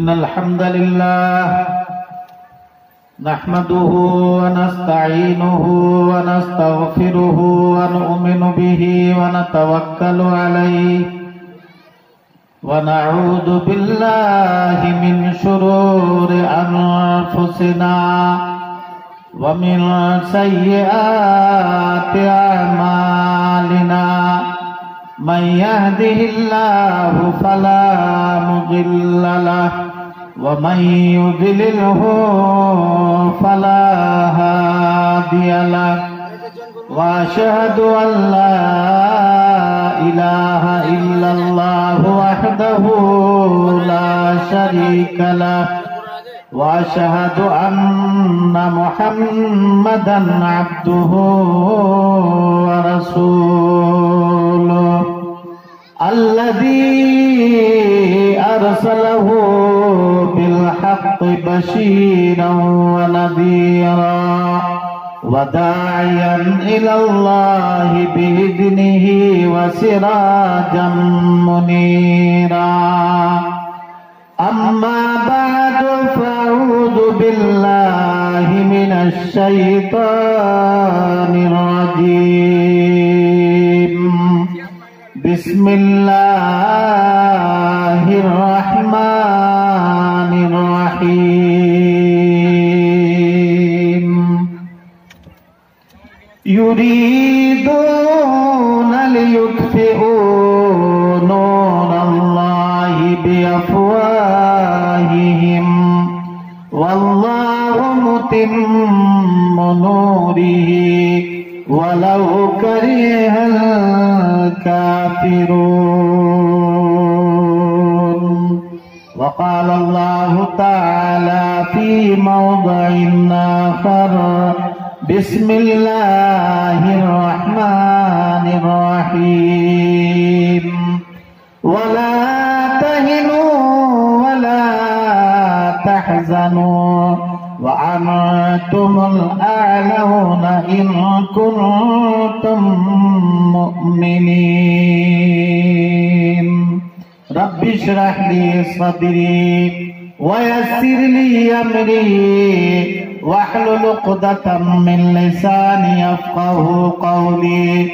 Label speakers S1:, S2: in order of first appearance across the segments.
S1: إن الحمد لله نحمده ونستعينه ونستغفره ونؤمن به ونتوكل عليه ونعوذ بالله من شرور أنفسنا ومن سيئات أعمالنا من يهده الله فلا مضل له ومن يضلله فلا هادي له وأشهد أن لا إله إلا الله وحده لا شريك له وأشهد أن محمدا عبده ورسوله الذي أرسله بالحق بشيرا ونذيرا وداعيا إلى الله بإذنه وسراجا منيرا أما بعد فأعوذ بالله من الشيطان الرجيم بسم الله الرحمن الرحيم يريدون ليطفئوا نور الله بأفواههم والله متم نوره ولو كره الكافرون وقال الله تعالى في موضع آخر بسم الله الرحمن الرحيم ولا تهنوا ولا تحزنوا وأنتم الأعلون إن كنتم مؤمنين رب اشرح لي صدري ويسر لي أمري واحلل عقدة من لساني يفقه قولي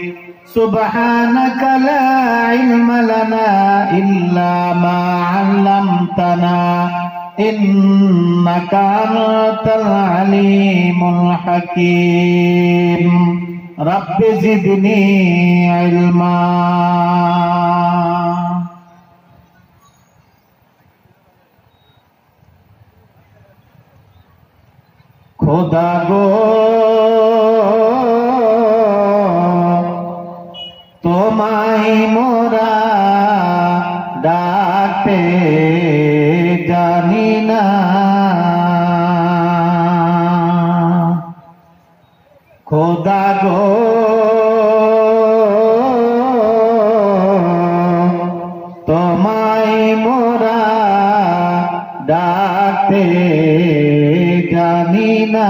S1: سبحانك لا علم لنا إلا ما علمتنا إنك أنت العليم الحكيم رب زدني علما খোদা গো তোমায় মোরা ডাকতে জানি না খোদা গো তোমায় মোরা ডাকতে জানি না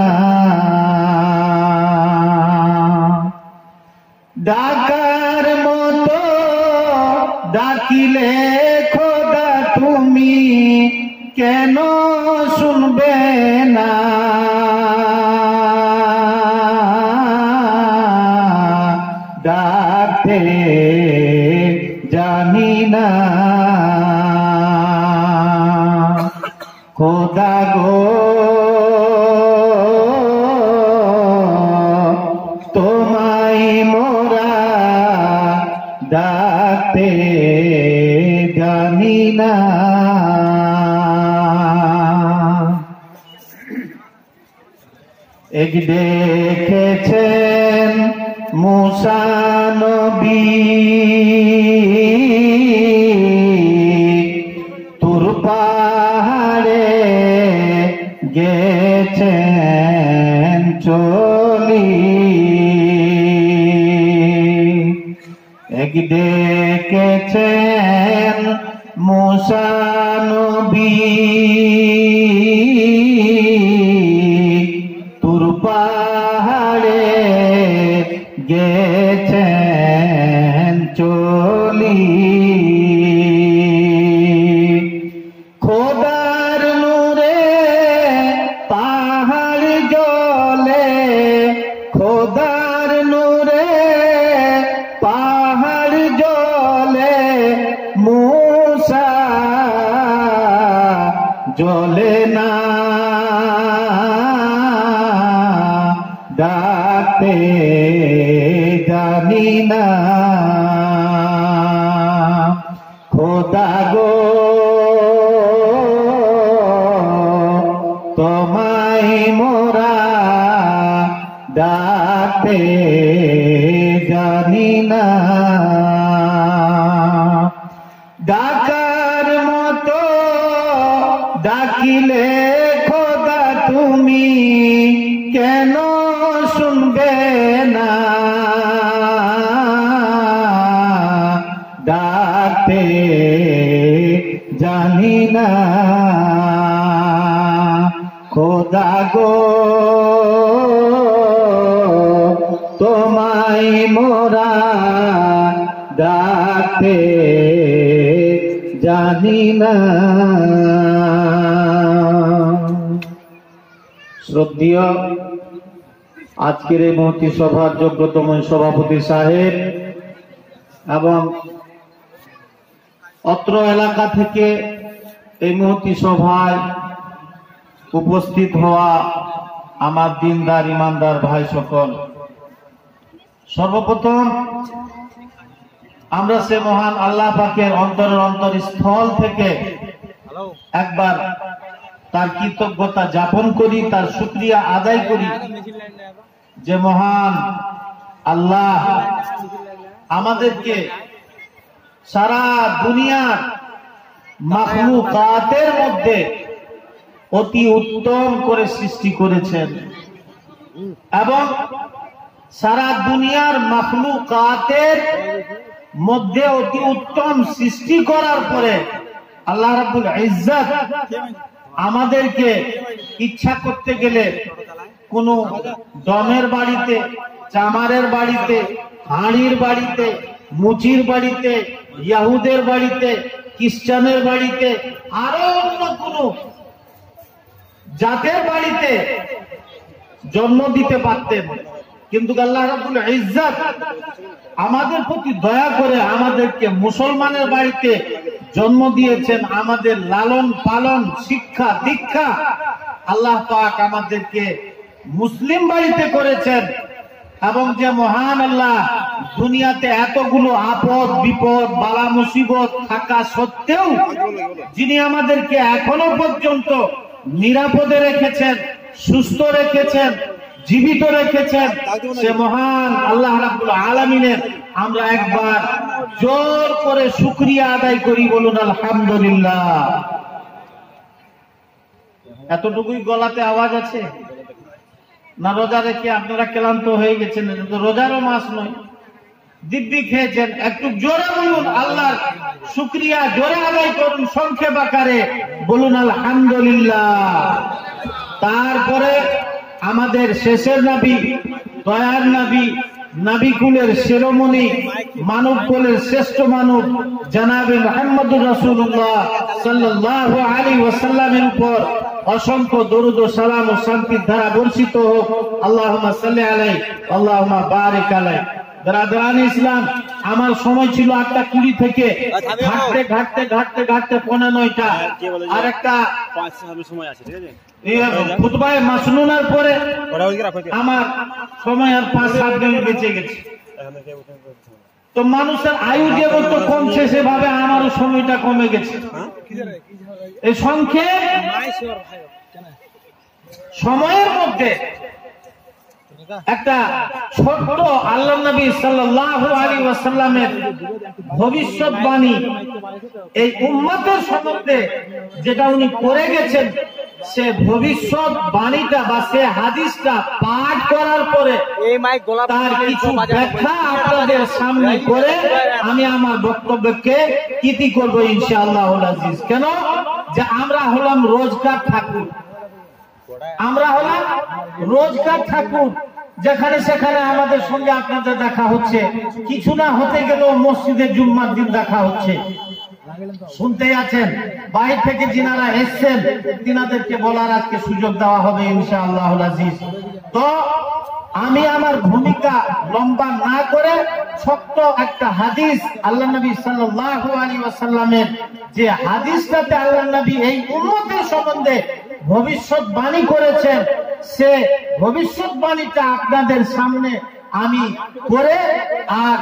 S1: ডাকার মতো ডাকিলে খোদা তুমি কেন শুনবে না ডাকতে জানি না খোদা গো তোমায় মোরা ডাকতে জানি না এক দেখেছেন মুসা নবী তুর পাহাড়ে গেছেন চলি এক দেখেছেন মুসা নবী তুর পাহাড়ে গেছেন চলি খোদার জ্বলে না, ডাকতে জানি না। খোদা গো তোমায় মোরা ডাকতে জানি না। ডাকার মতো ডাকিলে খোদা তুমি কেন শুনবে না? ডাকতে জানি না। খোদা গো তোমায় মোরা ডাকতে জানি না। শ্রদ্ধেয় আজকের এই মহতী সভার যোগ্যতম সভাপতি সাহেব এবং অত্র এলাকা থেকে এই মহতী সভায় উপস্থিত হওয়া আমার দিনদার ইমানদার ভাই সকল, সর্বপ্রথম আমরা সে মহান আল্লাহ পাকের অন্তরের অন্তরস্থল থেকে একবার তার কৃতজ্ঞতা যাপন করি, তার শুকরিয়া আদায় করি যে মহান আল্লাহ আমাদেরকে সারা দুনিয়ার মাখলুকাতের মধ্যে অতি উত্তম করে সৃষ্টি করেছেন এবং সারা দুনিয়ার মাখলুকাতের মধ্যে অতি উত্তম সৃষ্টি করার পরে আল্লাহ রাব্বুল ইজ্জত আমাদেরকে ইচ্ছা করতে গেলে কোন দমের বাড়িতে, চামারের বাড়িতে, হাড়ির বাড়িতে, মুচির বাড়িতে, ইহুদের বাড়িতে, খ্রিস্টানের বাড়িতে, আরো অন্য কোন জাতের বাড়িতে জন্ম দিতে পারতেন, কিন্তু আল্লাহ রাব্বুল ইজ্জত আমাদের প্রতি দয়া করে আমাদেরকে মুসলমানের বাড়িতে জন্ম দিয়েছেন। আমাদের লালন পালন, শিক্ষা দীক্ষা আল্লাহ পাক আমাদেরকে মুসলিম বাড়িতে করেছেন এবং যে মহান আল্লাহ দুনিয়াতে এতগুলো আপদ বিপদ বালা মুসিবত থাকা সত্ত্বেও যিনি আমাদেরকে এখনো পর্যন্ত নিরাপদে রেখেছেন, সুস্থ রেখেছেন, জীবিত রেখেছেন, সে মহান আল্লাহ রাব্বুল আলামিনের আমরা একবার জোর করে শুকরিয়া আদায় করি, বলুন আলহামদুলিল্লাহ। এতটুকুই গলাতে আওয়াজ আছে না? রোজা রেখে আপনারা ক্লান্ত হয়ে গেছেন? এটা তো রোজারও মাস নয়, দিব্যি খেয়েছেন। একটু জোরে বলুন আল্লাহর শুকরিয়া, জোরে আদায় করুন, সংক্ষেপ আকারে বলুন আলহামদুলিল্লাহ। তারপরে আমাদের শেষের নবী, দয়ার নবী, নবী কুলের শিরোমণি, মানব কুলের শ্রেষ্ঠ মানব জনাবে মুহাম্মদুর রাসূলুল্লাহ সাল্লাল্লাহু আলাইহি ওয়াসাল্লামের উপর অসংখ্য দরুদ ও সালাম ও শান্তির ধারা বর্ষিত হোক। আল্লাহুম্মা সাল্লি আলাইহি আল্লাহুম্মা বারিক আলাইহি। ব্রাদারান ইসলাম, আমার সময় ছিল 8:20 থেকে, ঘাটতে ঘাটতে ঘাটতে ঘাটতে 9:45টা, আর একটা সময় আছে, ঠিক আছে, খুতবায়ে মাসনুনার পরে আমার সময় আর 5-7 মিনিট বেঁচে গেছে। তো মানুষের আয়ু যেমন কমছে সেভাবে আমারও সময়টা কমে গেছে। এই সংক্ষেপ সময়ের মধ্যে একটা ছোট্ট আল্লাহর নবী সাল্লাল্লাহু আলাইহি ওয়াসাল্লামের ভবিষ্যৎবাণী এই উম্মতের সম্বন্ধে যেটা উনি করে গেছেন, সে ভবিষ্যৎবাণীটা বা সে হাদিসটা পাঠ করার পরে তার কিছু ব্যাখ্যা আপনাদের সামনে করে আমি আমার বক্তব্যকে ইতি করবো ইনশাআল্লাহুল আজিজ। কেন? যে আমরা হলাম রোজকার ঠাকুর, আমরা হলাম রোজকার ঠাকুর, যেখানে সেখানে আমাদের সঙ্গে আপনাদের দেখা হচ্ছে, কিছু না হতে গেলেও মসজিদে জুম্মার দিন দেখা হচ্ছে। শুনতেই আছেন, বাইরে থেকে যিনারা এসছেন তিনাদেরকে বলার আজকে সুযোগ দেওয়া হবে ইনশাআল্লাহুল আজিজ। তো আমি আমার ভূমিকা লম্বা না করে ছোট্ট একটা হাদিস আল্লাহ নবী সাল্লাল্লাহু আলাইহি ওয়াসাল্লামের যে হাদিসটাতে আল্লাহ নবী এই উম্মতের সম্বন্ধে ভবিষ্যৎবাণী করেছেন, সে ভবিষ্যৎবাণীটা আপনাদের সামনে আমি করে আর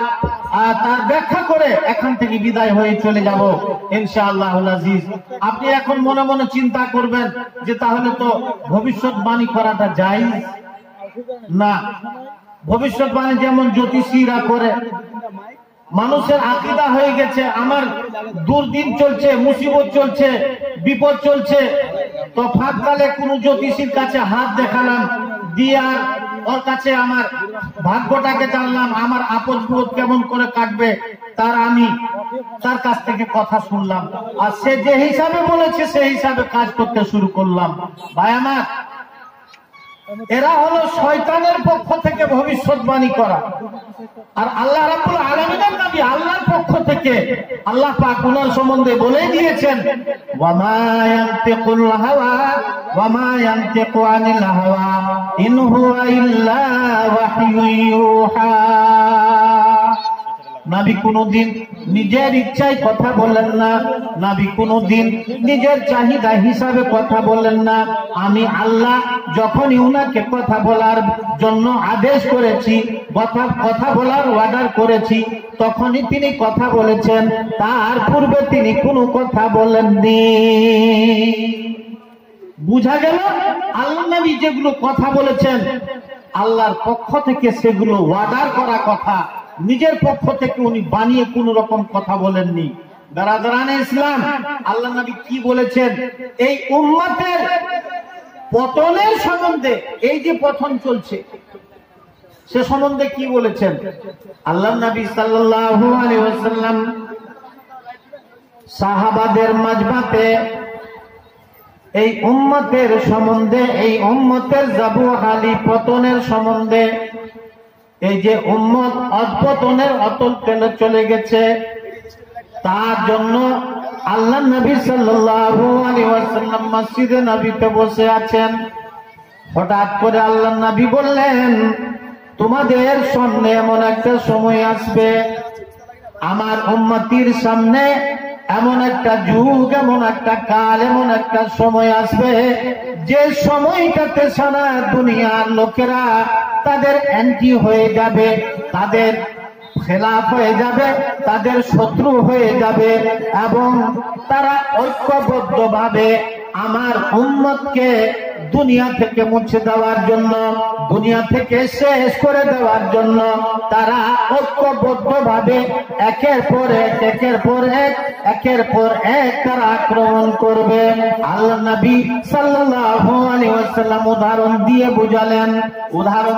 S1: তার ব্যাখ্যা করে এখান থেকে বিদায় হয়ে চলে যাব ইনশাআল্লাহুল আজিজ। আপনি এখন মনে মনে চিন্তা করবেন যে তাহলে তো ভবিষ্যৎবাণী করাটা জায়েজ না। ভবিষ্যৎবাণী যেমন জ্যোতিষীরা করে, মানুষের আকীদা হয়ে গেছে আমার দুর্দিন চলছে, মুসিবত চলছে, বিপদ চলছে, তো ফাঁককালে কোন জ্যোতিষীর কাছে হাত দেখালাম, দিয়ে আর ওর কাছে আমার ভাগ্যটাকে জানলাম, আমার আপদ বিপদ কেমন করে কাটবে আমি তার কাছ থেকে কথা শুনলাম, আর সে যে হিসাবে বলেছে সেই হিসাবে কাজ করতে শুরু করলাম। ভাই আমার, এরা হলো শয়তানের পক্ষ থেকে ভবিষ্যৎবাণী করা। আর আল্লাহ রাব্বুল আলামিনের নবী আল্লাহর পক্ষ থেকে আল্লাহ পাক ওনার সম্বন্ধে বলে দিয়েছেন, ওয়ামা ইয়ানতিকুল হাওয়া ওয়ামা ইয়ানতিকু আনিল হাওয়া ইন হুয়া ইল্লা ওয়াহয়ুন ইউহা। নবী কোনদিন নিজের ইচ্ছায় কথা বলেন না, নবী কোনদিন নিজের চাহিদা হিসাবে কথা বলেন না। আমি আল্লাহ যখনই উনাকে কথা বলার জন্য আদেশ করেছি, কথা বলার অর্ডার করেছি, তখনই তিনি কথা বলেছেন, তার পূর্বে তিনি কোনো কথা বলেননি। বুঝা গেল আল্লাহ নবী যেগুলো কথা বলেছেন আল্লাহর পক্ষ থেকে সেগুলো অর্ডার করা কথা, নিজের পক্ষ থেকে উনি বানিয়ে কোন রকম কথা বলেননি। বেরাদারানে ইসলাম, আল্লাহ নবী কি বলেছেন এই উম্মতের পতনের সম্বন্ধে, এই যে পতন চলছে সে সম্বন্ধে কি বলেছেন? আল্লাহ নবী সাল্লাল্লাহু আলাইহি ওয়াসাল্লাম সাহাবাদের মাজমাতে এই উম্মতের সম্বন্ধে, এই উম্মতের জাবুহালি পতনের সম্বন্ধে, এই যে উম্মত অধপতনের অতল তেলে চলে গেছে, তার জন্য আল্লাহ নবী সাল্লাল্লাহু আলাইহি ওয়াসাল্লাম মসজিদে নবীতে বসে আছেন। হঠাৎ করে আল্লাহ নবী বললেন, তোমাদের সামনে এমন একটা সময় আসবে, আমার উম্মতির সামনে এমন একটা যুগ, এমন একটা কাল, এমন একটা সময় আসবে যে সময়টাতে সারা দুনিয়ার লোকেরা তাদের অ্যান্টি হয়ে যাবে, তাদের খেলাফ হয়ে যাবে, তাদের শত্রু হয়ে যাবে, এবং তারা ঐক্যবদ্ধভাবে আমার উম্মতকে দুনিয়া থেকে মুছে দেওয়ার জন্য, দুনিয়া থেকে শেষ করে দেওয়ার জন্য তারা ঐক্যবদ্ধভাবে একের পর এক, একের পর এক, একের পর এক তারা আক্রমণ করবে। আল্লাহ নবী সাল্লাল্লাহু আলাইহি ওয়াসাল্লাম উদাহরণ দিয়ে বুঝালেন। উদাহরণ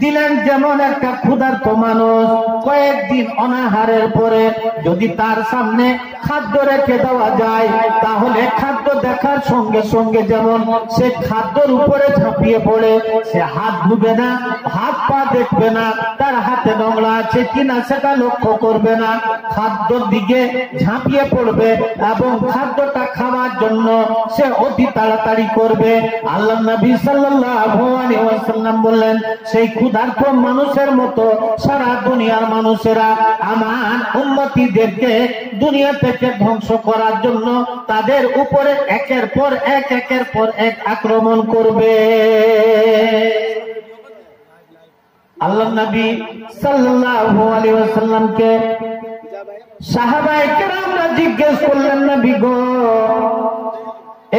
S1: দিলেন যেমন একটা ক্ষুধার্ত মানুষ কয়েকদিন অনাহারের পরে যদি তার সামনে খাদ্য রেখে দেওয়া যায়, তাহলে খাদ্য দেখার সঙ্গে সঙ্গে যেমন সে খাদ্যের উপরে ঝাঁপিয়ে পড়ে, সে হাত ধুবে না, হাত পা দেখবে না, তার হাতে নোংরা আছে কিনা সেটা লক্ষ্য করবে না, খাদ্যর দিকে ঝাঁপিয়ে পড়বে এবং খাদ্যটা খাওয়ার জন্য সে অতি তাড়াতাড়ি করবে। আল্লাহ নবী সাল্লাল্লাহু আলাইহি ওয়াসাল্লাম বললেন, সেই ক্ষুধার্ত মানুষের মতো সারা দুনিয়ার মানুষেরা আমার উম্মতীদেরকে দুনিয়া থেকে ধ্বংস করার জন্য তাদের উপরে একের পর এক, একের পর এক আক্রমণ করবে। আল্লাহ নবী সাল্লাল্লাহু আলাইহি ওয়াসাল্লামকে সাহাবায়ে কেরামরা জিজ্ঞেস করলেন, নবী গো,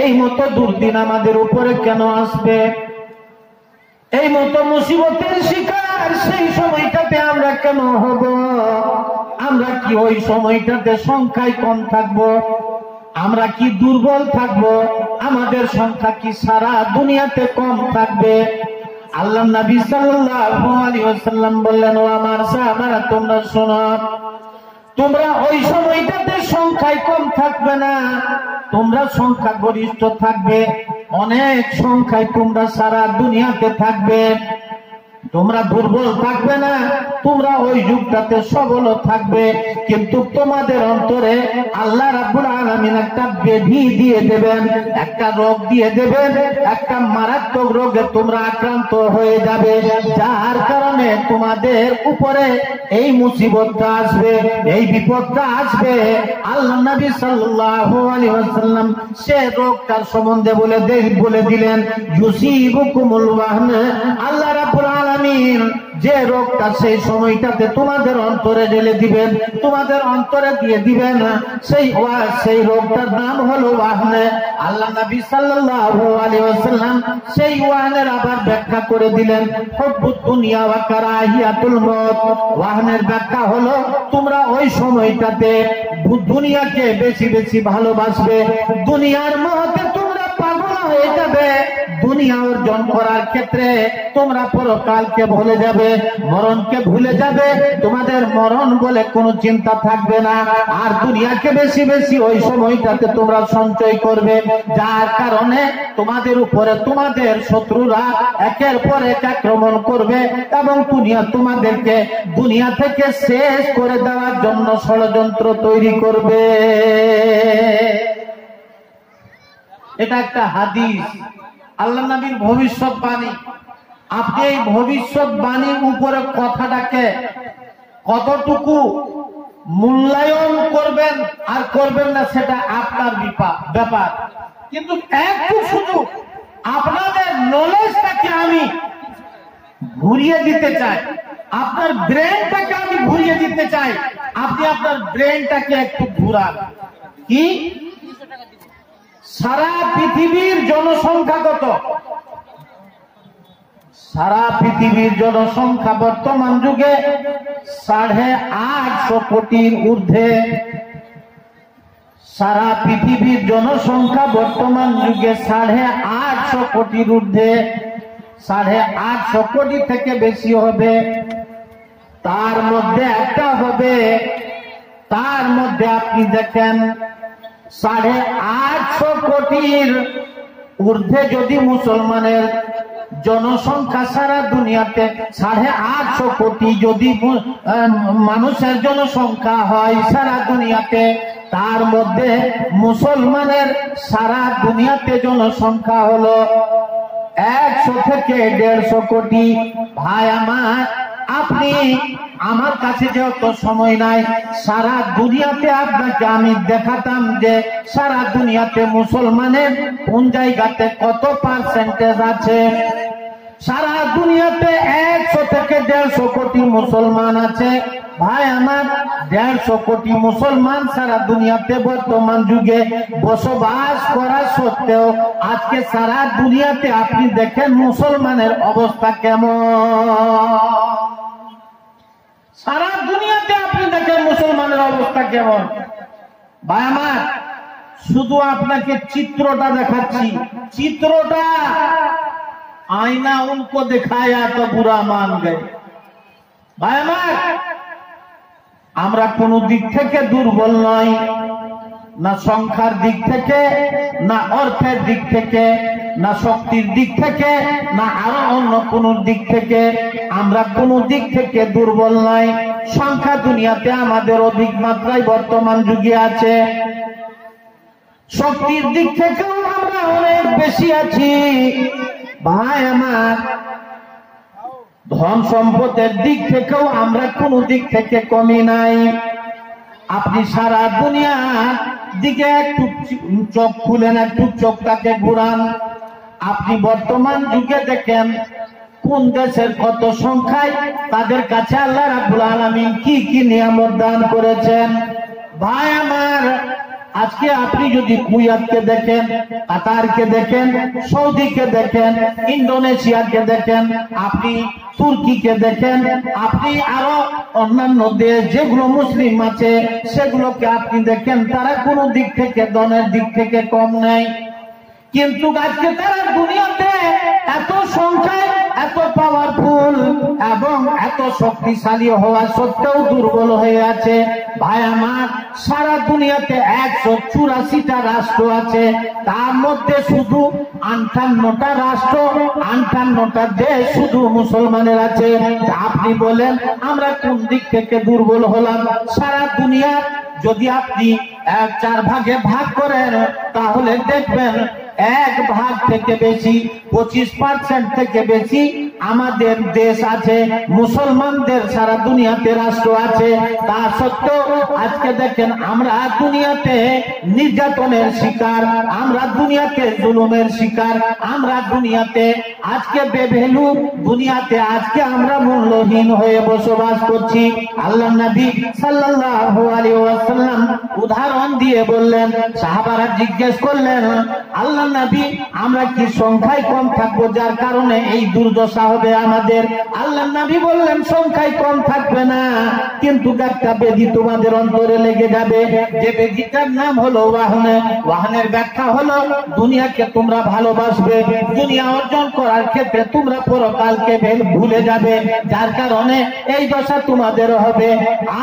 S1: এই মতো দুর্দিন আমাদের উপরে কেন আসবে, এই মতো মুসিবতের শিকার সেই সময়টাতে আমরা কেন হব? আমরা কি ওই সময়টাতে সংখ্যায় কম থাকবো? আমরা কি দুর্বল থাকবো? আমাদের সংখ্যা কি সারা দুনিয়াতে কম থাকবে? আল্লাহ নবী সাল্লাল্লাহু আলাইহি ওয়াসাল্লাম বললেন, ও আমার সাহাবারা, তোমরা শোনো, তোমরা ওই সময়টাতে সংখ্যায় কম থাকবে না, তোমরা সংখ্যা গরিষ্ঠ থাকবে, অনেক সংখ্যায় তোমরা সারা দুনিয়াতে থাকবে। তোমরা দুর্বল থাকবে না, তোমরা ওই যুগটাতে সবল থাকবে, কিন্তু তোমাদের অন্তরে আল্লাহ রাব্বুল আলামিন একটা ব্যাধি দিয়ে দেবেন, একটা রোগ দিয়ে দেবেন, একটা মারাত্মক রোগে তোমরা আক্রান্ত হয়ে যাবে, যার কারণে তোমাদের উপরে এই মুসিবতটা আসবে, এই বিপদটা আসবে। আল্লাহ নবী সাল্লাল্লাহু আলাইহি ওয়াসাল্লাম সে রোগটার সম্বন্ধে বলে দিলেন, ইউসিবুকুমুল ওয়াহন। আল্লাহ রাব্বুল আলামিন যে রোগটা সেই সময়টাতে তোমাদের অন্তরে ঢেলে দিবেন, তোমাদের অন্তরে দিয়ে দিবেন, সেই রোগটার নাম হলো ওয়াহন। আল্লাহ নবী সাল্লাল্লাহু আলাইহি ওয়াসাল্লাম সেই ওয়াহনের আবার ব্যাখ্যা করে দিলেন, হুব্বুদ দুনিয়া ওয়া কারাহিয়াতুল মউত। ওয়াহনের ব্যাখ্যা হলো তোমরা ওই সময়টাতে দুনিয়াকে বেশি বেশি ভালোবাসবে, দুনিয়ার মোহে তোমরা পাগল হয়ে যাবে, দুনিয়া অর্জন করার ক্ষেত্রে তোমরা পরকালকে ভুলে যাবে, মরণকে ভুলে যাবে, তোমাদের মরণ বলে কোনো চিন্তা থাকবে না, আর দুনিয়াকে বেশি বেশি ওই সময়টাতে তোমরা সঞ্চয় করবে, যার কারণে তোমাদের উপরে তোমাদের শত্রুরা একের পর এক আক্রমণ করবে এবং তোমাদেরকে দুনিয়া থেকে শেষ করে দেওয়ার জন্য ষড়যন্ত্র তৈরি করবে। এটা একটা হাদিস, আল্লাহ নবীর ভবিষ্যৎবাণী। আপনি এই ভবিষ্যৎবাণীর উপরে কথাটাকে কতটুকু মূল্যায়ন করবেন আর করবেন না সেটা আপনার ব্যাপার, কিন্তু একটু শুধু আপনাদের নলেজটাকে আমি ঘুরিয়ে দিতে চাই, আপনার ব্রেনটাকে আমি ঘুরিয়ে দিতে চাই। আপনি আপনার ব্রেনটাকে একটু ঘুরান। কি সারা পৃথিবীর জনসংখ্যা কত? সারা পৃথিবীর জনসংখ্যা বর্তমান যুগে 850 কোটির ঊর্ধ্বে। সারা পৃথিবীর জনসংখ্যা বর্তমান যুগে 850 কোটির ঊর্ধ্বে, 850 কোটি থেকে বেশি হবে। তার মধ্যে একটা হবে, তার মধ্যে আপনি দেখেন 850 কোটির ঊর্ধ্বে যদি মুসলমানের জনসংখ্যা সারা দুনিয়াতে 850 কোটি যদি মানুষের জনসংখ্যা হয় সারা দুনিয়াতে, তার মধ্যে মুসলমানের সারা দুনিয়াতে জনসংখ্যা হলো 100 থেকে 150 কোটি। ভাই আমার, আপনি আমার কাছে যেহেতু সময় নাই, সারা দুনিয়াতে আপনাকে আমি দেখাতাম যে সারা দুনিয়াতে মুসলমানের কোন জায়গাতে কত পার্সেন্টেজ আছে। সারা দুনিয়াতে 100 থেকে 150 কোটি মুসলমান আছে। ভাই আমার, 150 কোটি মুসলমান সারা দুনিয়াতে বর্তমান যুগে বসবাস করা সত্ত্বেও আজকে সারা দুনিয়াতে আপনি দেখেন মুসলমানের অবস্থা কেমন। সারা দুনিয়াতে আপনি দেখেন মুসলমানের অবস্থা কেমন। ভাই আমার, শুধু আপনাকে চিত্রটা দেখাচ্ছি, চিত্রটা आईना उनको दिखाया तो बुरा मान गए। भाई আমার, আমরা কোন দিক থেকে দুর্বল নই, না সংখ্যার দিক থেকে, না অর্থের দিক থেকে, না শক্তির দিক থেকে, না আরো অন্য কোন দিক থেকে। আমরা কোন দিক থেকে দুর্বল নই। সংখ্যা দুনিয়াতে আমাদের অধিক মাত্রায় বর্তমান যুগে আছে। শক্তির দিক থেকেও আমরা অনেক বেশি আছি। ভাই আমার, ধন সম্পদের দিক থেকেও আমরা কোন দিক থেকে কমি নাই। আপনি সারা দুনিয়ার দিকে একটু চোখ খুলেন, একটু চোখটাকে ঘুরান। আপনি বর্তমান যুগে দেখেন কোন দেশের কত সংখ্যায় তাদের কাছে আল্লাহ রাব্বুল আলামিন কি কি নিয়ামত দান করেছেন। ভাই আমার, আজকে আপনি যদি কুয়েতকে দেখেন, কাতারকে দেখেন, সৌদিকে দেখেন, ইন্দোনেশিয়াকে দেখেন, আপনি তুর্কিকে দেখেন, আপনি আরো অন্যান্য দেশ যেগুলো মুসলিম আছে সেগুলোকে আপনি দেখেন, তারা কোনো দিক থেকে ধনের দিক থেকে কম নেই। কিন্তু আজকে তারা দুনিয়াতে এত সংখ্যায় এত পাওয়ারফুল এবং এত শক্তিশালী হওয়া সত্ত্বেও দুর্বল হয়ে আছে। ভাই আমার, সারা দুনিয়াতে 184টা রাষ্ট্র আছে, তার মধ্যে শুধু 58টা রাষ্ট্র, 58টা দেশ শুধু মুসলমানের আছে। আপনি বলেন আমরা কোন দিক থেকে দুর্বল হলাম? সারা দুনিয়ার যদি আপনি 4 ভাগে ভাগ করেন তাহলে দেখবেন 1 ভাগ থেকে বেশি, 25% থেকে বেশি আমাদের দেশ আছে, মুসলমানদের সারা দুনিয়াতে রাষ্ট্র আছে। তা সত্ত্বেও আজকে দেখেন আমরা দুনিয়াতে নির্যাতনের শিকার, আমরা দুনিয়াতে জুলুমের শিকার, আমরা দুনিয়াতে আজকে বেভ্যালু, দুনিয়াতে আজকে আমরা মূল্যহীন হয়ে বসবাস করছি। আল্লাহর নবী সাল্লাল্লাহু আলাইহি ওয়াসাল্লাম উদাহরণ দিয়ে বললেন, সাহাবারা জিজ্ঞেস করলেন, আল্লাহর নবী আমরা কি সংখ্যায় কম থাকবো যার কারণে এই দুর্দশা হবে আমাদের? আল্লাহর নবী বললেন, সংখ্যায় কম থাকবে না, কিন্তু একটা ব্যাধি তোমাদের অন্তরে লেগে যাবে, যে ব্যাধিটার নাম হলো ওয়াহনে। ওয়াহনের ব্যাখ্যা হলো দুনিয়াকে তোমরা ভালোবাসবে, দুনিয়া অর্জন করার ক্ষেত্রে তোমরা পরকালকে ভুলে যাবে, যার কারণে এই দশা তোমাদের হবে।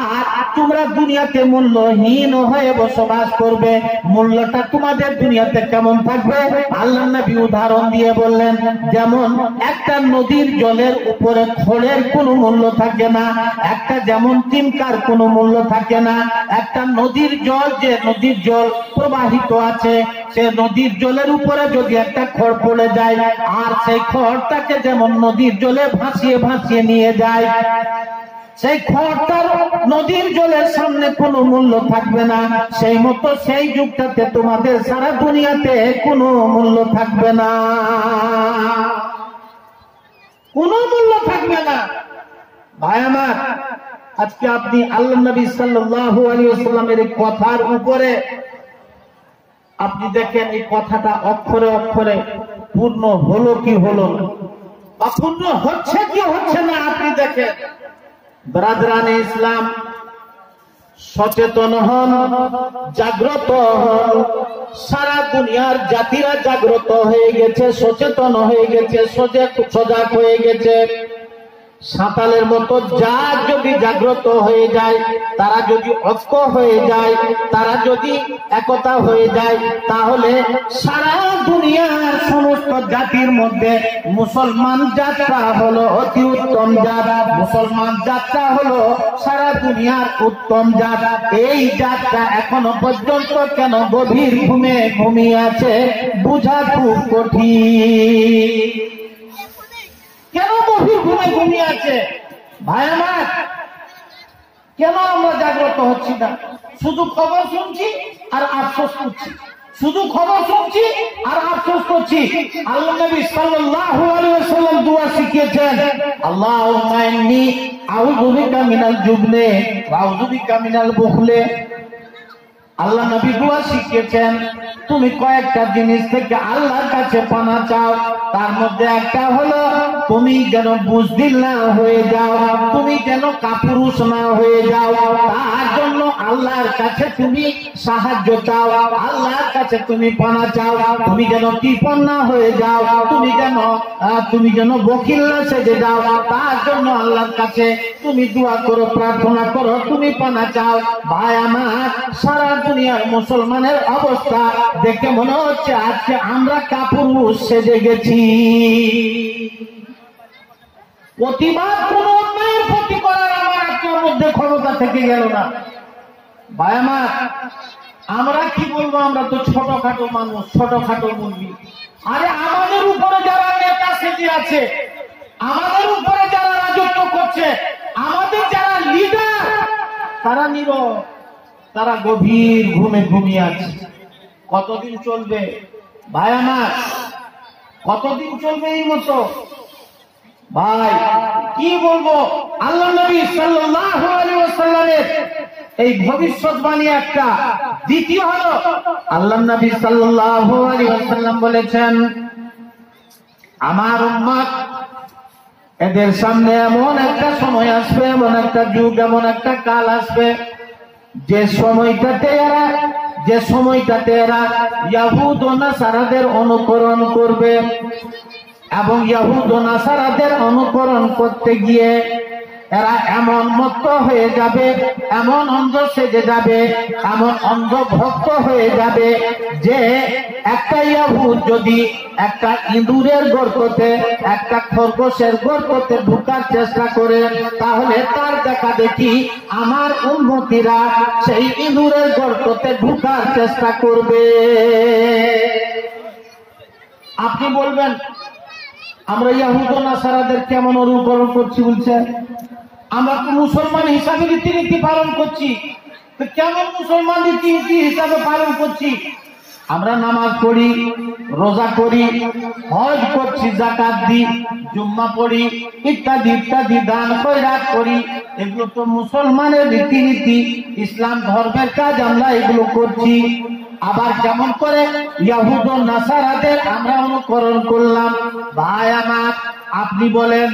S1: আর তোমরা দুনিয়াতে মূল্যহীন হয়ে বসবাস করবে। মূল্যটা তোমাদের দুনিয়াতে কেমন থাকবে? আল্লাহর নবী উদাহরণ দিয়ে বললেন, যেমন একটা নদীর জলের উপরে খড়ের কোনো মূল্য থাকে না, একটা যেমন তিনকার কোনো মূল্য থাকে না। একটা নদীর জল, যে নদীর জল প্রবাহিত আছে, সে নদীর জলের উপরে যদি একটা খড় পড়ে যায়, আর সেই খড়টাকে যেমন নদীর জলে ভাসিয়ে ভাসিয়ে নিয়ে যায়, সেই খড়টার নদীর জলের সামনে কোনো মূল্য থাকবে না। সেই মতো সেই যুগটাতে তোমাদের সারা দুনিয়াতে কোনো মূল্য থাকবে না, কোনো মূল্য থাকবে না। ভাই আমার, আজকে আপনি আল্লাহর নবী সাল্লাল্লাহু আলাইহি ওয়াসাল্লামের এই কথার উপরে আপনি দেখেন এই কথাটা অক্ষরে অক্ষরে পূর্ণ হলো কি হলো না, বা পূর্ণ হচ্ছে কি হচ্ছে না আপনি দেখেন। ব্রাদারানে ইসলাম, সচেতন হন, জাগ্রত হন। সারা দুনিয়ার জাতিরা জাগ্রত হয়ে গেছে, সচেতন হয়ে গেছে, সজাগ হয়ে গেছে। সাঁতালের মতো যা যদি জাগ্রত হয়ে যায়, তারা যদি ঐক্য হয়ে যায়, তারা যদি একতা হয়ে যায়, তাহলে সারা দুনিয়ার সমস্ত জাতির মধ্যে মুসলমান জাতটা হলো অতি উত্তম জাত। মুসলমান জাতটা হলো সারা দুনিয়ার উত্তম জাত। এই জাতটা এখনো পর্যন্ত কেন গভীর ঘুমে ঘুমিয়ে আছে বুঝা খুব কঠিন। কেন গভীর ঘুমে ঘুমিয়ে আছে? ভাই আমার, কেন আমরা জাগ্রত হচ্ছি না? শুধু খবর শুনছি আর আফসোস করছি, শুধু খবর শুনছি আর আফসোস করছি। আল্লাহ নবী সাল্লাল্লাহু আলাইহি ওয়াসাল্লাম দোয়া শিখিয়েছেন, আল্লাহুম্মা ইন্নী আউযু বিকা মিনাল জুবনে ওয়া আউযু বিকা মিনাল বুখলে। আল্লাহ নবী দোয়া শিখিয়েছেন, তুমি কয়েকটা জিনিস থেকে আল্লাহর কাছে পানা চাও, তার মধ্যে একটা হলো তুমি যেন বুজদিল না হয়ে যাও, তুমি যেন কাপুরুষ না হয়ে যাও। তার জন্য আল্লাহর কাছে তুমি সাহায্য চাও, আল্লাহর কাছে তুমি পানা চাও। তুমি যেন কৃপণ না হয়ে যাও, তুমি যেন বকিল না সেজে যাও, তার জন্য আল্লাহর কাছে তুমি দোয়া করো, প্রার্থনা করো, তুমি পানা চাও। ভাই আমার, সারা দুনিয়ার মুসলমানের অবস্থা দেখে মনে হচ্ছে আজকে আমরা কাপুরুষ সেজে গেছি। প্রতিবাদ কোন অন্যায়ের প্রতি করার আমার আপনার মধ্যে ক্ষমতা থেকে গেল না। ভাই আমার, আমরা কি বলবো? আমরা তো ছোটখাটো মানুষ, ছোটখাটো মুরগি। আরে আমাদের উপরে যারা নেতা সেজে আছে, আমাদের উপরে যারা রাজত্ব করছে, আমাদের যারা লিডার, তারা নীরব, তারা গভীর ঘুমে ঘুমিয়ে আছে। কতদিন চলবে ভাই আমার? কতদিন চলবে এই মতো? ভাই কি বলবো, আল্লাহ নবী সাল্লাল্লাহু আলাইহি ওয়াসাল্লামের এই ভবিষ্যৎবাণী একটা। দ্বিতীয় হলো, আল্লাহ নবী সাল্লাল্লাহু আলাইহি ওয়াসাল্লাম বলেছেন, আমার উম্মত এদের সামনে এমন একটা সময় আসবে, এমন একটা যুগ, এমন একটা কাল আসবে, যে সময়টাতে এরা ইয়াহুদ ও নাসারাদের অনুকরণ করবে, এবং ইয়াহুদ ও নাসারাদের অনুকরণ করতে গিয়ে এরা এমন মত্ত হয়ে যাবে, এমন অন্ধ সেজে যাবে, এমন অন্ধ ভক্ত হয়ে যাবে যে একটা ইয়াহুদ যদি একটা ইঁদুরের গর্ততে, একটা খরগোশের গর্ততে ঢুকার চেষ্টা করে, তাহলে তার দেখা দেখি আমার উম্মতিরা সেই ইঁদুরের গর্ততে ঢুকার চেষ্টা করবে। আপনি বলবেন আমরা ইয়াহুদ ও নাসারাদের কেমন অনুকরণ করছি বলছেন? আমরা তো মুসলমান হিসাবে রীতিনীতি পালন করছি, তো কেমন মুসলমান রীতিনীতি হিসাবে পালন করছি? আমরা নামাজ পড়ি, রোজা করি, হজ করছি, যাকাত দিই, জুম্মা পড়ি, ইত্যাদি ইত্যাদি দান খয়রাত করি। এগুলো তো মুসলমানের রীতিনীতি, ইসলাম ধর্মের কাজ, আমরা এগুলো করছি। আবার যেমন করে ইয়াহুদ ও নাসারাদের আমরা অনুকরণ করলাম। ভাই আমার, আপনি বলেন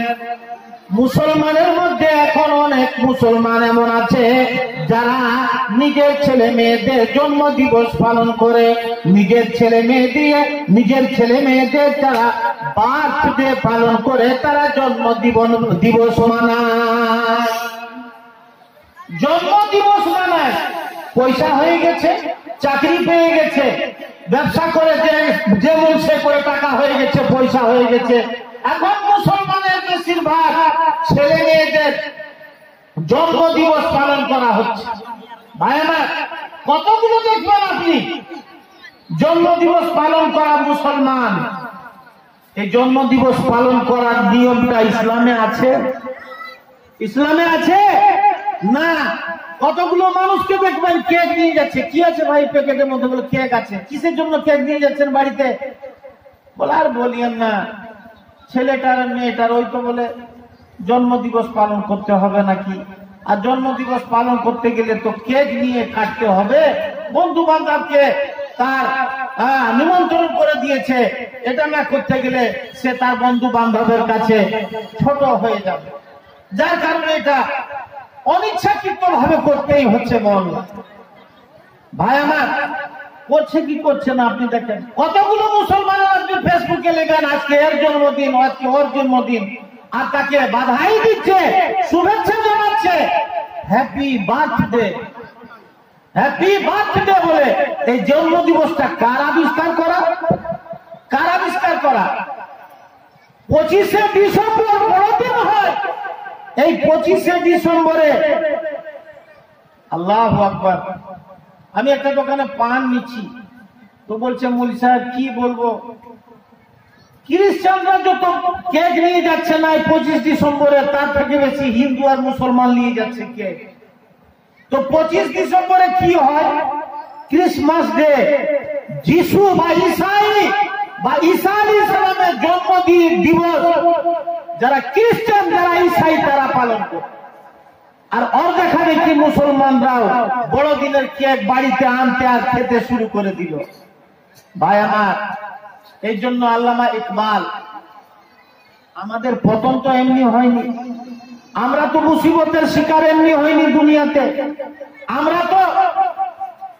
S1: মুসলমানের মধ্যে এখন অনেক মুসলমান এমন আছে যারা নিজের ছেলে মেয়েদের জন্ম দিবস পালন করে, নিজের ছেলে মেয়েদের যারা বার্থডে পালন করে, তারা জন্ম দিবস মানায়, জন্ম দিবস মানায়। পয়সা হয়ে গেছে, চাকরি পেয়ে গেছে, ব্যবসা করে যেমন সে করে টাকা হয়ে গেছে, পয়সা হয়ে গেছে। এখন মুসলমানের বেশিরভাগ ছেলে মেয়েদের জন্ম দিবস পালন করা হচ্ছে। ভাই আমার, কতগুলো দেখবেন আপনি জন্ম দিবস পালন করা মুসলমান। এই জন্ম দিবস পালন করার নিয়মটা ইসলামে আছে? ইসলামে আছে না। কতগুলো মানুষকে দেখবেন কেক নিয়ে যাচ্ছে। কি আছে ভাই প্যাকেটের মধ্যে? বলে কেক আছে। কিসের জন্য কেক নিয়ে যাচ্ছেন বাড়িতে? বলে আর বলিয়েন না, ছেলেটার মেয়েটার ওই তো বলে জন্ম দিবস পালন করতে হবে নাকি। আর জন্ম দিবস পালন করতে গেলে তো কেক নিয়ে কাটতে হবে, বন্ধু বান্ধবকে তার নিমন্ত্রণ করে দিয়েছে, এটা না করতে গেলে সে তার বন্ধু বান্ধবের কাছে ছোট হয়ে যাবে। যার কারণে এটা অনিচ্ছাকৃত ভাবে করতেই হচ্ছে। বল ভাই আমার, করছে কি করছে না আপনি দেখেন। কতগুলো মুসলমান আপনি ফেসবুকে লেখেন আজকে এর জন্মদিন, আজকে ওর জন্মদিন, আর তাকে বাধাই দিচ্ছে, শুভেচ্ছা জানাচ্ছে, হ্যাপি বার্থডে, হ্যাপি বার্থডে বলে। এই জন্ম দিবসটা কার আবিষ্কার করা? কার আবিষ্কার করা? 25শে ডিসেম্বর বড়দিন হয়। এই 25শে ডিসেম্বরে আল্লাহু আকবার, আমি একটা দোকানে পান নিচ্ছি, তো বলছে মৌলভী সাহেব কি বলবো, খ্রিস্টানরা যত কেক নিয়ে যাচ্ছে না 25 ডিসেম্বরে, তার থেকে বেশি হিন্দু আর মুসলমান নিয়ে যাচ্ছে কেক। তো 25 ডিসেম্বরে কি হয়? ক্রিসমাস ডে, যিশু বা ঈসা আলাইহিস সালামের জন্ম দিবস যারা খ্রিস্টান, যারা ঈসাই, তারা পালন করে। আর ওর দেখা দেখি মুসলমানরাও বড়দিনের কেক বাড়িতে আনতে আর খেতে শুরু করে দিল। ভাই আমার, এই জন্য আল্লামা ইকবাল, আমাদের পতন তো এমনি হয়নি, আমরা তো মুসিবতের শিকার এমনি হয়নি দুনিয়াতে, আমরা তো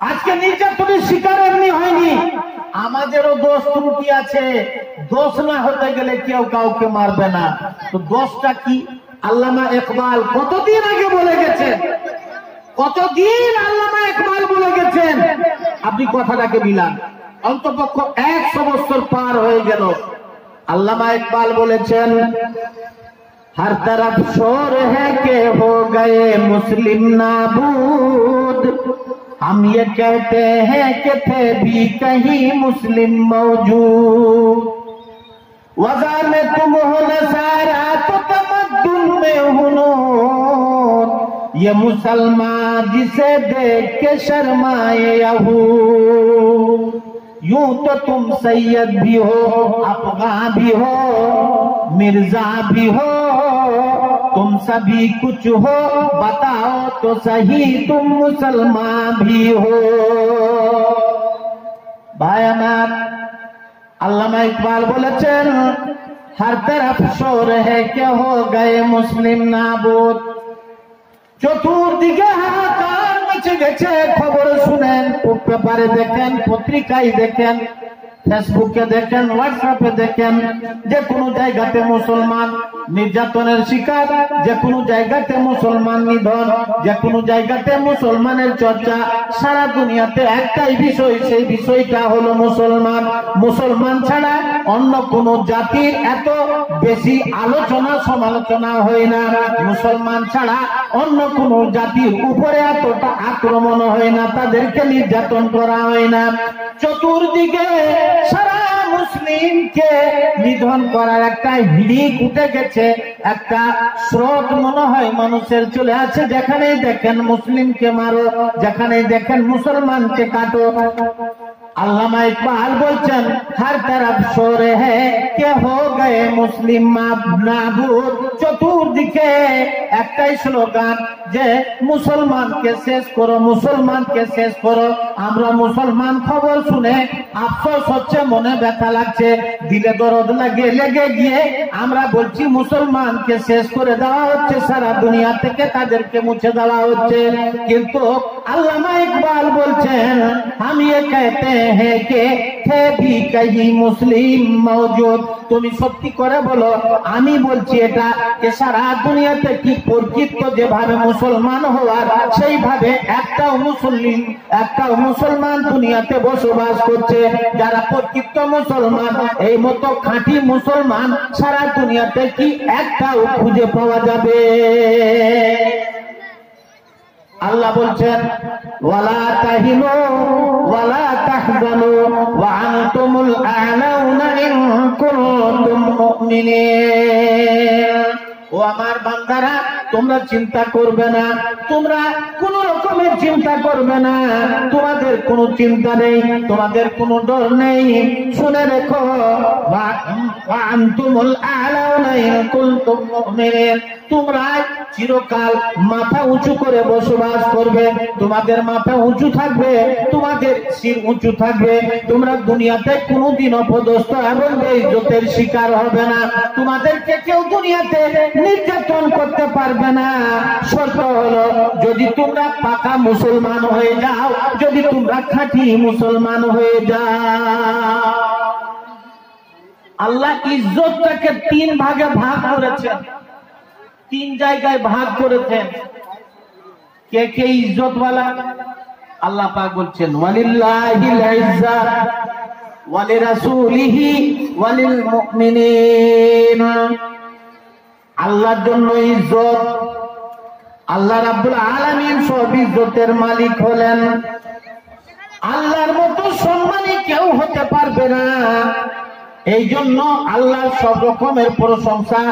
S1: আজকে নির্যাতনের শিকার এমনি হয়নি, আমাদেরও দোষ ত্রুটি আছে। দোষ না হতে গেলে কেউ কাউকে মারবে না। তো দোষটা কি? আল্লামা ইকবাল কতদিন আগে বলে গেছেন, কতদিন আল্লামা ইকবাল বলে গেছেন, আপনি কথাটাকে মিলান। অন্তপক্ষ 100 বছর পার হয়ে গেল। আল্লামা ইকবাল বলেছেন, हर तरफ शोर है कि हो गए मुस्लिम नाबूद, हम ये कहते हैं कि थे भी कहीं मुस्लिम मौजूद, वज़ा में तुम हो नसारा तो तमद्दुन में हो नूर, ये मुसलमान जिसे देख के शर्माए यहूद, यूं तो तुम सैयद भी हो, अफ़गान भी हो, मिर्जा भी हो, तुम सभी कुछ हो, बताओ तो सही तुम मुसलमान भी हो। भाई আমার, আল্লামা ইকবাল বলেছেন, हर तरफ शोर है कि हो गए मुस्लिम नाबूद, চতুর্দিকে হাহাকার মচে গেছে। খবর শুনেন, পেপারে দেখেন, পত্রিকায় দেখেন, ফেসবুকে দেখেন, হোয়াটসঅ্যাপে দেখেন, যে কোনো জায়গাতে মুসলমান নির্যাতনের শিকার, যে কোনো জায়গাতে মুসলমান নিধন, যে কোনো জায়গাতে মুসলমানের চর্চা। সারা দুনিয়াতে একটাই বিষয়, সেই বিষয়টা হলো মুসলমান। মুসলমান ছাড়া অন্য কোন জাতির এত বেশি আলোচনা সমালোচনা হয় না, মুসলমান ছাড়া অন্য কোন জাতির উপরে এতটা আক্রমণ হয় না, তাদেরকে নির্যাতন করা হয় না। চতুর্দিকে সারা মুসলিমকে নিধন করার একটা হিড়িক উঠে গেছে, একটা স্রোত মনে হয় মানুষের চলে আছে। যেখানে দেখেন মুসলিমকে মারো, যেখানে দেখেন মুসলমানকে কাটো। আল্লামা ইকবাল বলছেন, হর তরফ শোরে হ্যায় কে হো গয়ে মুসলিম নাবুদ। চতুর্দিকে একটাই স্লোগান যে মুসলমানকে শেষ করো, মুসলমানকে শেষ করো। আমরা মুসলমান খবর শুনে আফসোস হচ্ছে, মনে ব্যথা লাগছে, দিলে দরদ লেগে গিয়ে আমরা বলছি মুসলমানকে শেষ করে দেওয়া হচ্ছে, সারা দুনিয়া থেকে তাদেরকে মুছে দেওয়া হচ্ছে। কিন্তু আল্লামা ইকবাল বলছেন, हम ये कहते हैं कि थे भी कहीं मुस्लिम मौजूद। তুমি সত্যি করে বলো, আমি বলছি এটা যে সারা দুনিয়াতে কি প্রকৃত যেভাবে মুসলমান হওয়ার, সেইভাবে একটাও মুসলমান দুনিয়াতে বসবাস করছে। যারা প্রকৃত মুসলমান, এই মতো খাঁটি মুসলমান সারা দুনিয়াতে কি একটাও খুঁজে পাওয়া যাবে? আল্লাহ বলছেন, ওয়ালা তাহিনু ওয়ালা তাহজানু ওয়া আনতুমুল আ'লাউনা ইন কুনতুম মুমিনিন। ও আমার বান্দারা, তোমরা চিন্তা করবে না, তোমরা কোন রকমের চিন্তা করবে না, তোমাদের কোনো চিন্তা নেই, তোমাদের কোনো ডর নেই। শুনে রেখো, ওয়া আনতুমুল আ'লাউনা ইন কুনতুম মুমিনিন। তোমরা চিরকাল মাথা উঁচু করে বসবাস করবে, তোমাদের মাথা উঁচু থাকবে, তোমাদের শির উঁচু থাকবে। তোমরা দুনিয়াতে কোনোদিন অপদস্থ এবং বেইজ্জতের শিকার হবে না। তোমাদেরকে কেউ দুনিয়াতে নির্যাতন করতে পারবে না। শর্ত হলো, যদি তোমরা পাকা মুসলমান হয়ে যাও, যদি তোমরা খাঁটি মুসলমান হয়ে যাও। আল্লাহ ইজ্জতটাকে তিন ভাগে ভাগ করেছেন, তিন জায়গায় ভাগ করেছেন। কে কে ইজ্জতওয়ালা? আল্লাহ পাক বলছেন, ওয়ালিল্লাহিল ইজ্জাত ওয়ালিরাসূলিহি ওয়ালিল মুমিনিন। আল্লাহর জন্য ইজ্জত, আল্লাহ রাব্বুল আলামিন সব ইজ্জতের মালিক হলেন। আল্লাহর মতো সম্মানী কেউ হতে পারবে না। এই জন্য আল্লাহ সব রকমের প্রশংসা।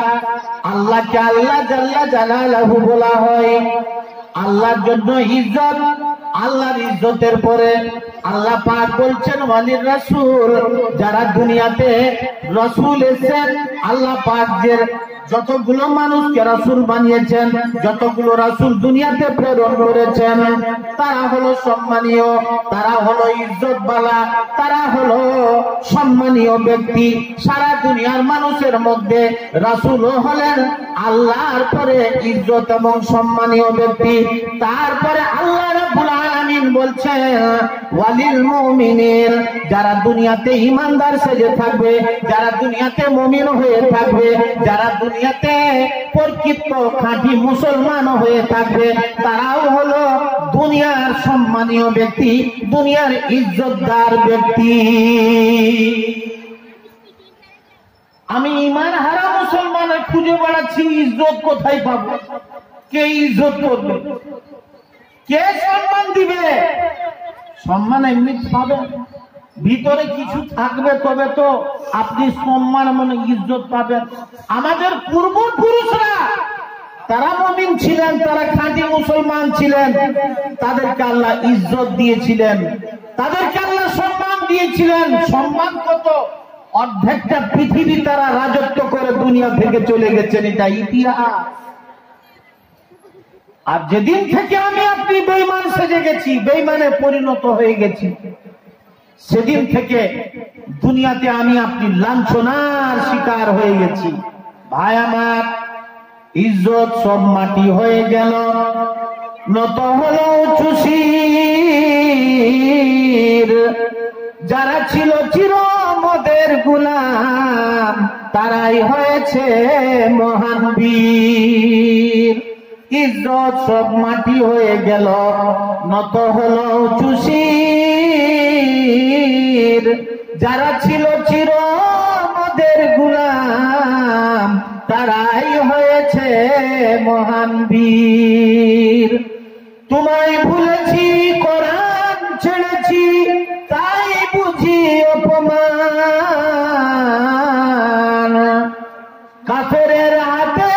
S1: আল্লাহকে আল্লাহ জাল্লা জালালাহু বলা হয়। আল্লাহর জন্য ইজ্জত, আল্লাহর ইজ্জতের পরে আল্লাহ পাক বলছেন ওয়ালির রাসূল। যারা দুনিয়াতে রাসূল এসেছেন, আল্লাহ পাক যে যতগুলো মানুষকে রাসূল বানিয়েছেন, যতগুলো রাসূল দুনিয়াতে প্রেরণ করেছেন, তারা হলো সম্মানীয়, তারা হলো ইজ্জতওয়ালা, তারা হলো সম্মানীয় ব্যক্তি। সারা দুনিয়ার মানুষের মধ্যে রাসূল হলেন আল্লাহর পরে ইজ্জত এবং সম্মানীয় ব্যক্তি। তারপরে আল্লাহ রাব্বুল আলামিন বলছেন ওয়ালিল মুমিনিন। যারা দুনিয়াতে ঈমানদার সেজে থাকবে, যারা দুনিয়াতে মুমিন হয়ে থাকবে, যারা দুনিয়াতে প্রকৃত খাঁটি মুসলমান হয়ে থাকবে, তারাও হলো দুনিয়ার সম্মানীয় ব্যক্তি, দুনিয়ার ইজ্জতদার ব্যক্তি। আমি ঈমান হারা মুসলমানের খুঁজে বেড়াচ্ছি, ইজ্জত কোথায় পাবো? কে ইজ্জত করবে? কে সম্মান দিবে? সম্মান এমনি পাবে, ভিতরে কিছু থাকবে, তবে তো আপনি সম্মান মানে ইজ্জত পাবেন। আমাদের পূর্বপুরুষরা তারা মুমিন ছিলেন, তারা খাঁটি মুসলমান ছিলেন, তাদেরকে আল্লাহ ইজ্জত দিয়েছিলেন, তাদেরকে আল্লাহ সম্মান দিয়েছিলেন। সম্মান কত? অর্ধেকটা পৃথিবী তারা রাজত্ব করে দুনিয়া থেকে চলে গেছেন, এটা ইতিহাস। আর যেদিন থেকে আমি আপনি বেঈমান সেজে গেছি, বেঈমানে পরিণত হয়ে গেছি, সেদিন থেকে দুনিয়াতে আমি আপনি লাঞ্ছনার শিকার হয়ে গেছি। ভাই আমার, ইজ্জত সব মাটি হয়ে গেল, নত হলো উঁচু শির। যারা ছিল চির মোদের গোলাম তারাই হয়েছে মহান বীর। ইজ্জত সব মাটি হয়ে গেল, নত হলো চুষির। যারা ছিল চির মোদের গোলাম তারাই হয়েছে মহান বীর। তোমায় ভুলেছি, কোরআন ছেড়েছি, তাই বুঝি অপমান। কাফেরের হাতে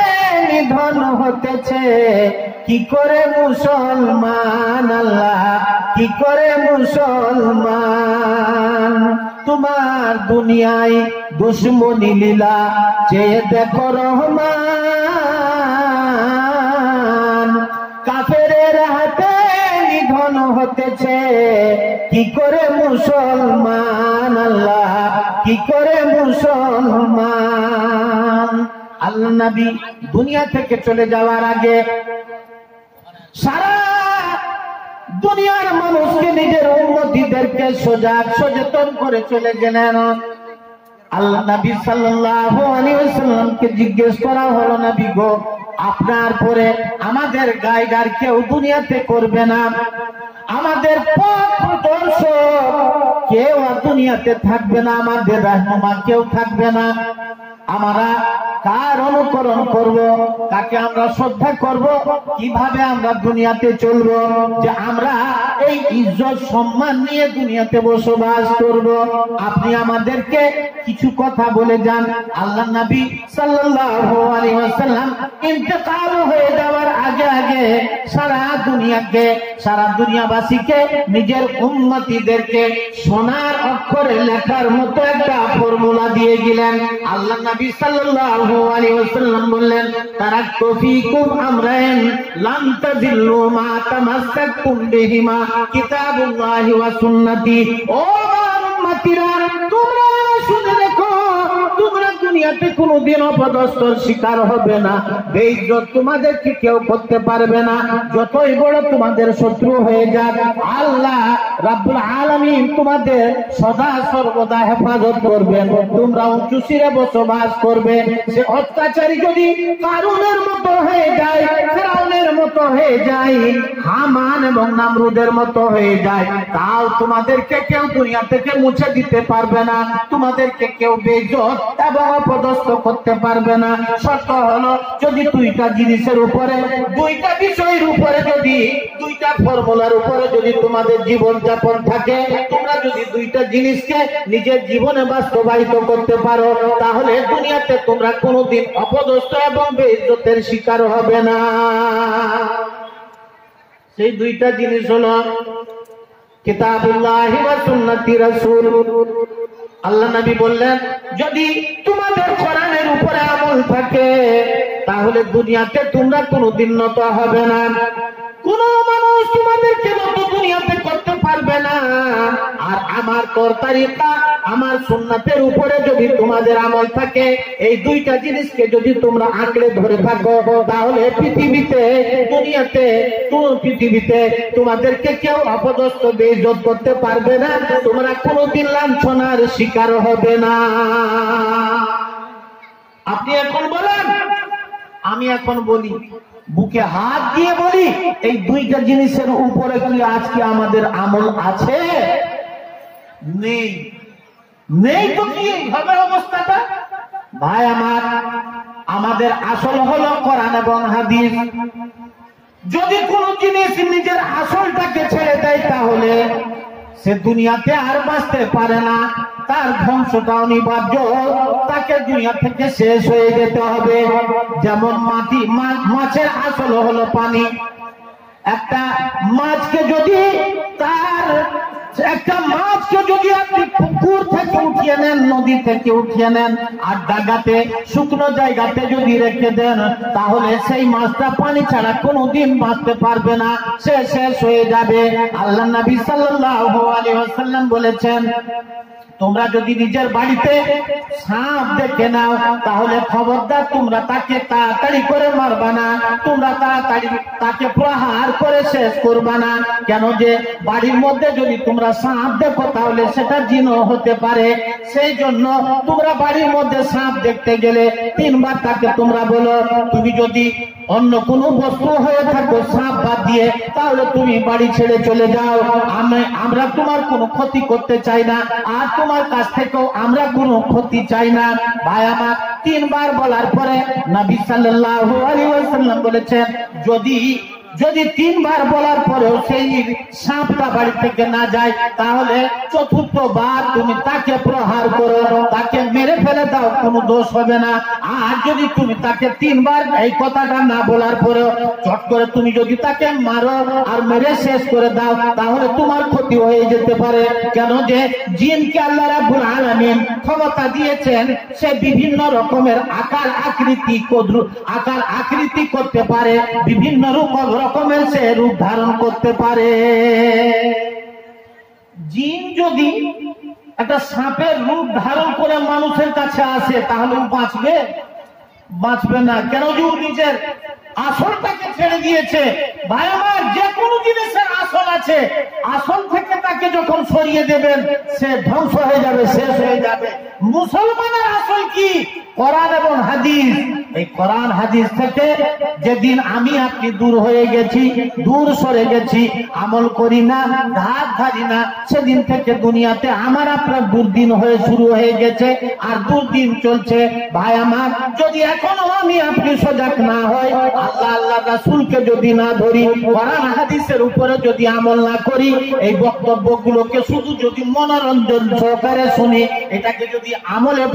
S1: নিধন হতেছে কি করে মুসলমান, আল্লাহ কি করে মুসলমান। তোমার দুনিয়ায় দুশ্মনী লীলা চেয়ে দেখো রহমান। কাফেরের হাতে নিধন হতেছে কি করে মুসলমান, আল্লাহ কি করে মুসলমান। আল্লাহ নবী দুনিয়া থেকে চলে যাওয়ার আগে সারা দুনিয়ার মানুষকে, নিজের উম্মতীদেরকে সচেতন করে চলে গেলেন। আল্লাহ নবী সাল্লাল্লাহু আলাইহি ওয়াসাল্লামকে জিজ্ঞেস করা হলো, নবী গো, আপনার পরে আমাদের গাইড আর কেউ দুনিয়াতে করবে না, আমাদের পথ প্রদর্শক কেউ আর দুনিয়াতে থাকবে না, আমাদের রাহনুমা কেউ থাকবে না। আমরা কার অনুকরণ করব, কাকে আমরা শ্রদ্ধা করব, কিভাবে আমরা দুনিয়াতে চলব, যে আমরা এই ইজ্জত সম্মান নিয়ে দুনিয়াতে বসবাস করব। আপনি আমাদেরকে কিছু কথা বলে যান। আল্লাহ নবী সাল্লাল্লাহু আলাইহি ওয়াসাল্লাম ইন্তেকাল হয়ে যাওয়ার আগে আগে সারা দুনিয়াবাসীকে, নিজের উম্মতীদেরকে সোনার অক্ষরে লেখার মতো একটা ফর্মুলা দিয়ে গেলেন। আল্লাহ নবী সাল্লাল্লাহু আলাইহি ওয়াসাল্লাম বললেন, তারাক্তু ফীকুম আমরাইন লাম তাযিল্লু মা তামাসসাকতুম বিহিমা কিতাবুল্লাহি ওয়া সুন্নতি। ও আমার উম্মতিরা, তোমরা শুনে দেখো, তোমরা দুনিয়াতে কোনোদিন অপদস্থর শিকার হবে না, বেইজ্জত তোমাদেরকে কেউ করতে পারবে না। যতই বড় তোমাদের শত্রু হয়ে যাক, আল্লাহ রাব্বুল আলামিন তোমাদের সদা সর্বদা হেফাজত করবেন। তোমরা উঁচু শিরে বসবাস করবে। সে অত্যাচারী যদি কারুনের মতো হয়ে যায়, ফেরাউনের মতো হয়ে যায়, হামান এবং নামরুদের মতো হয়ে যায়, তাও তোমাদেরকে কেউ দুনিয়া থেকে মুছে দিতে পারবে না, তোমাদেরকে কেউ বেইজ্জত এবং অপদস্থ করতে পারবে না। শর্ত হলো, যদি দুইটা জিনিসের উপরে, দুইটা বিষয়ের উপরে, যদি দুইটা ফর্মুলার উপরে যদি তোমাদের জীবন যাপন থাকে, তোমরা যদি দুইটা জিনিসকে নিজের জীবনে বাস্তবায়িত করতে পারো, তাহলে দুনিয়াতে তোমরা কোনোদিন অপদস্থ এবং বেইজ্জতের শিকার হবে না। সেই দুইটা জিনিস হলো কিতাবুল্লাহি ওয়া সুন্নতি রাসূল। আল্লাহ নবী বললেন, যদি তোমাদের কোরআনের উপরে আমল থাকে, তাহলে দুনিয়াতে তোমরা কোনোদিন নত হবে না। কোন মানুষ তোমাদেরকে নত দুনিয়াতে করতে পারবে না। আর আমার তরিকা, আমার সুন্নাতের উপরে যদি তোমাদের আমল থাকে, এই দুইটা জিনিসকে যদি তোমরা আঁকড়ে ধরে থাকো, তাহলে পৃথিবীতে, দুনিয়াতে, পৃথিবীতে তোমাদেরকে কেউ অপদস্থ বেইজ্জত করতে পারবে না। তোমরা কোনোদিন লাঞ্ছনার শিকার হবে না। আপনি এখন বলেন, আমি এখন বলি, বুকে হাত দিয়ে বলি, এই দুইটা জিনিসের উপরে কি আজকে আমাদের আমল আছে? নেই। নেই তো কি হবে অবস্থাটা? ভাই আমার, আমাদের আসল হলো কোরআন এবং হাদিস। যদি কোনো জিনিস নিজের আসলটাকে ছেড়ে দেয়, তাহলে সে দুনিয়াতে আর বাঁচতে পারে না, তার ধ্বংসটা অনিবার্য, তাকে দুনিয়া থেকে শেষ হয়ে যেতে হবে। যেমন মাছের আসল হলো পানি। একটা মাছকে যদি আপনি পুকুর থেকে উঠিয়ে নেন, নদী থেকে উঠিয়ে নেন, আর ডাগাতে, শুকনো জায়গাতে যদি রেখে দেন, তাহলে সেই মাছটা পানি ছাড়া কোনোদিন বাঁচতে পারবে না, সে শেষ হয়ে যাবে। আল্লাহ নবী সাল্লাল্লাহু আলাইহি ওয়াসাল্লাম বলেছেন, তোমরা যদি নিজের বাড়িতে সাপ দেখে নাও তাহলে খবরদার তোমরা তাকে তাড়াতাড়ি করে মারবা না, তোমরা তাড়াতাড়ি তাকে প্রহার করে শেষ করবা না। কেন যে বাড়ির মধ্যে যদি তোমরা সাপ দেখো তাহলে সেটা জিনও হতে পারে। সেই জন্য তোমরা বাড়ির মধ্যে সাপ দেখতে গেলে 3 বার তাকে তোমরা বলো, তুমি যদি অন্য কোনো বস্তু হয়ে থাকো সাপ বাদ দিয়ে, তাহলে তুমি বাড়ি ছেড়ে চলে যাও। আমরা তোমার কোনো ক্ষতি করতে চাই না, আর তোমার কাছ থেকেও আমরা কোনো ক্ষতি চাই না। ভাই আমার 3 বার বলার পরে নবী সাল্লাল্লাহু আলাইহি ওয়াসাল্লাম বলেছেন, যদি 3 বার বলার পরেও সেই সাপটা বাড়ি থেকে না যায়, তাহলে 4th বার তুমি তাকে প্রহার করো, তাকে মেরে ফেলে দাও, কোনো দোষ হবে না। আর যদি তুমি তাকে 3 বার এই কথাটা না বলার পরেও চট করে তুমি যদি তাকে মারো আর মেরে শেষ করে দাও, তাহলে তোমার ক্ষতি হয়ে যেতে পারে। কেন যে জিনকে আল্লাহ রাব্বুল আলামিন ক্ষমতা দিয়েছেন, সে বিভিন্ন রকমের আকার আকৃতি করতে পারে, বিভিন্ন রকমের সে রূপ ধারণ করতে পারে। জিন যদি একটা সাপের রূপ ধারণ করে মানুষের কাছে আসে, তাহলে বাঁচবে না। কেন যে নিজের আসলটাকে ছেড়ে দিয়েছে। ভাই আমার, যে কোনো জিনিসের আসল আছে, আসল থেকে তাকে যখন সরিয়ে দেবেন সে ধ্বংস হয়ে যাবে, শেষ হয়ে যাবে। মুসলমানের আসল কি? কোরআন এবং হাদিস। এই কোরআন হাদিস থেকে যেদিন আমি আপনি দূর হয়ে গেছি, দূর সরে গেছি, আমল করি না, ধার ধারি না, সেদিন থেকে দুনিয়াতে আমার আপনার দুর্দিন হয়ে শুরু হয়ে গেছে, আর দুর্দিন চলছে। ভাই আমার, যদি এখনো আমি আপনি সজাগ না হই, আল্লাহ রাসূলকে যদি না ধরি, কোরআন হাদিসের উপরে যদি আমল না করি, এই বক্তব্যগুলোকে শুধু যদি মনোরঞ্জন সহকারে শুনি, এটাকে যদি আমলে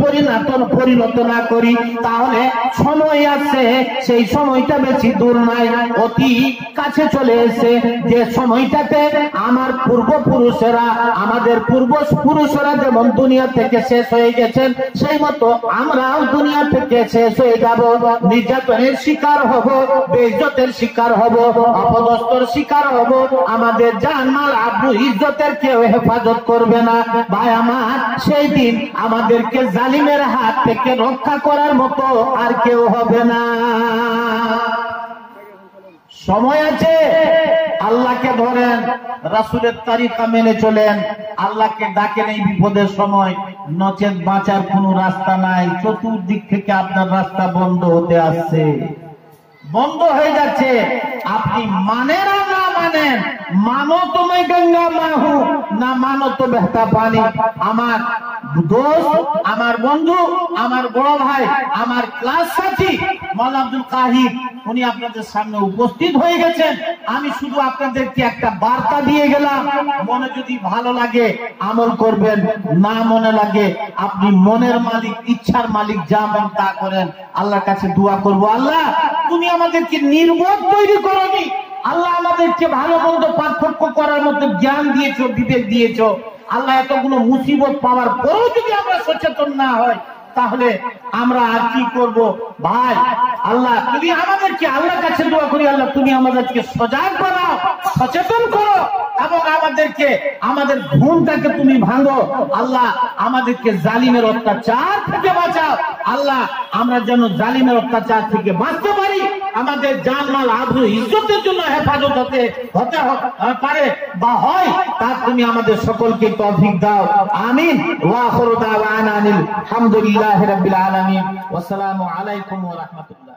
S1: পরিণত না করি, তাহলে সময় আছে, সেই সময়টা বেশি দূর নাই, অতি কাছে চলে এসে, যে সময়টাতে আমার পূর্বপুরুষেরা, আমাদের পূর্বপুরুষেরা যেমন দুনিয়া থেকে শেষ হয়ে গেছেন, সেই মতো আমরাও দুনিয়া থেকে শেষ হয়ে যাব। নির্যাতনের শিকার হব, বেইজ্জতের শিকার হব, অপদস্থর শিকার হব, আমাদের জানমাল আব্রু ইজ্জতের কেউ হেফাজত করবে না। ভাই আমার, সেই দিন আমাদেরকে জালিমের হাত থেকে রক্ষা করার মতো আর কেউ হবে না। সময় আছে, আল্লাহকে ধরেন, রাসূলের তরিকা মেনে চলেন, আল্লাহকে ডাকেন এই বিপদের সময়, নচেত বাঁচার কোনো রাস্তা নাই। চতুর্দিক থেকে আপনার রাস্তা বন্ধ হতে আসছে, বন্ধ হয়ে যাচ্ছে। আপনি মানেন আর না মানেন, মানো তো मैं गंगा माँ हूँ, না মানো তো বেহতা পানি। আমার দোস্ত, আমার বন্ধু, আমার বড় ভাই, আমার ক্লাস সাথী মাওলানা আব্দুল কাহির, উনি আপনাদের সামনে উপস্থিত হয়ে গেছেন। আমি শুধু আপনাদেরকে একটা বার্তা দিয়ে গেলাম, মনে যদি ভালো লাগে আমল করবেন, না মনে লাগে আপনি মনের মালিক, ইচ্ছার মালিক, যা মন তা করেন। আল্লাহর কাছে দোয়া করব, আল্লাহ তুমি আমাদেরকে নির্বোধ তৈরি করোনি, আল্লাহ আমাদেরকে ভালো মন্দ পার্থক্য করার মতো জ্ঞান দিয়েছো, বিবেক দিয়েছো। আল্লাহ এতগুলো মুসিবত পাওয়ার পরেও যদি আমরা সচেতন না হয়, তাহলে আমরা আর কি করব? ভাই, আল্লাহ তুমি আমাদেরকে, আল্লাহর কাছে দোয়া করি, আল্লাহ তুমি আমাদেরকে সজাগ বানাও, সচেতন করো, এবং আমাদেরকে, আমাদের ঘুমটাকে তুমি ভাঙো। আল্লাহ আমাদেরকে জালিমের অত্যাচার থেকে বাঁচাও। আল্লাহ আমরা যেন জালিমের অত্যাচার থেকে বাঁচতে পারি, আমাদের জানমাল আবরু ইজ্জতের জন্য হেফাজত হতে পারে বা হয়, তা তুমি আমাদের সকলকে তৌফিক দাও। আমিন। ওয়া আখিরু দাওয়ানা আলহামদুলিল্লাহি রাব্বিল আলামিন। ওয়া আসসালামু আলাইকুম ওয়া রাহমাতুল্লাহ।